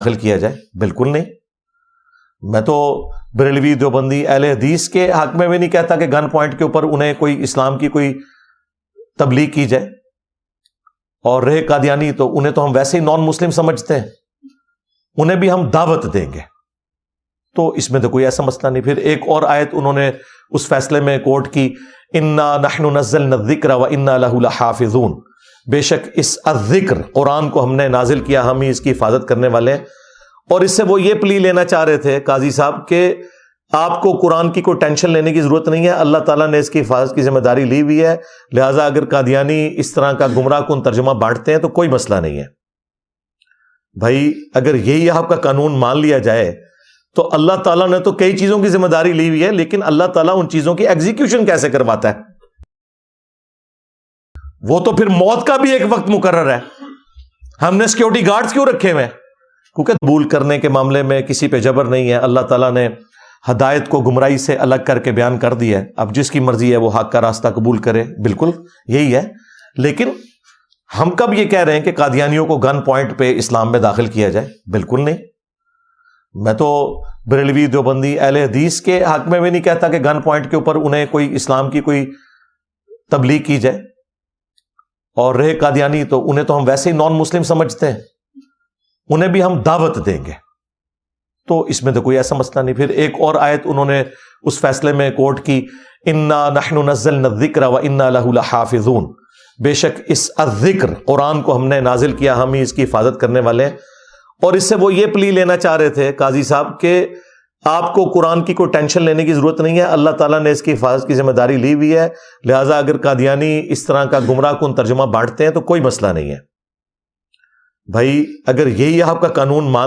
داخل کیا جائے؟ بالکل نہیں۔ میں تو بریلوی دیوبندی اہل حدیث کے حق میں بھی نہیں کہتا کہ گن پوائنٹ کے اوپر انہیں کوئی اسلام کی کوئی تبلیغ کی جائے، اور رہے قادیانی تو انہیں تو ہم ویسے ہی نان مسلم سمجھتے ہیں، انہیں بھی ہم دعوت دیں گے، تو اس میں تو کوئی ایسا مسئلہ نہیں۔ پھر ایک اور آیت انہوں نے اس فیصلے میں کوٹ کی، انا نحن نزلنا الذکر وانا لہ لحافظون، بے شک اس الذکر قرآن کو ہم نے نازل کیا، ہم ہی اس کی حفاظت کرنے والے ہیں۔ اور اس سے وہ یہ پلی لینا چاہ رہے تھے قاضی صاحب کہ آپ کو قرآن کی کوئی ٹینشن لینے کی ضرورت نہیں ہے، اللہ تعالیٰ نے اس کی حفاظت کی ذمہ داری لی ہوئی ہے، لہٰذا اگر قادیانی اس طرح کا گمراہ کن ترجمہ بانٹتے ہیں تو کوئی مسئلہ نہیں ہے۔ بھائی اگر یہی آپ کا قانون مان لیا جائے تو اللہ تعالیٰ نے تو کئی چیزوں کی ذمہ داری لی ہوئی ہے، لیکن اللہ تعالیٰ ان چیزوں کی ایگزیکیوشن کیسے کرواتا ہے؟ وہ تو پھر موت کا بھی ایک وقت مقرر ہے۔ ہم نے سیکیورٹی گارڈز کیوں رکھے ہوئے ہیں؟ کیونکہ قبول کرنے کے معاملے میں کسی پہ جبر نہیں ہے، اللہ تعالیٰ نے ہدایت کو گمراہی سے الگ کر کے بیان کر دیا ہے، اب جس کی مرضی ہے وہ حق کا راستہ قبول کرے، بالکل یہی ہے۔ لیکن ہم کب یہ کہہ رہے ہیں کہ قادیانیوں کو گن پوائنٹ پہ اسلام میں داخل کیا جائے؟ بالکل نہیں۔ میں تو بریلوی دیوبندی اہل حدیث کے حق میں بھی نہیں کہتا کہ گن پوائنٹ کے اوپر انہیں کوئی اسلام کی کوئی تبلیغ کی جائے، اور رہے قادیانی تو انہیں تو ہم ویسے ہی نان مسلم سمجھتے ہیں، انہیں بھی ہم دعوت دیں گے، تو اس میں تو کوئی ایسا مسئلہ نہیں۔ پھر ایک اور آیت انہوں نے اس فیصلے میں کوٹ کی، انا نحن نزلنا الذکر وانا لہ لحافظون، بے شک اس الذکر قرآن کو ہم نے نازل کیا، ہم ہی اس کی حفاظت کرنے والے ہیں۔ اور اس سے وہ یہ پلی لینا چاہ رہے تھے قاضی صاحب کہ آپ کو قرآن کی کوئی ٹینشن لینے کی ضرورت نہیں ہے، اللہ تعالیٰ نے اس کی حفاظت کی ذمہ داری لی ہوئی ہے، لہٰذا اگر قادیانی اس طرح کا گمراہ کن ترجمہ بانٹتے ہیں تو کوئی مسئلہ نہیں ہے۔ بھائی اگر یہی آپ کا قانون مان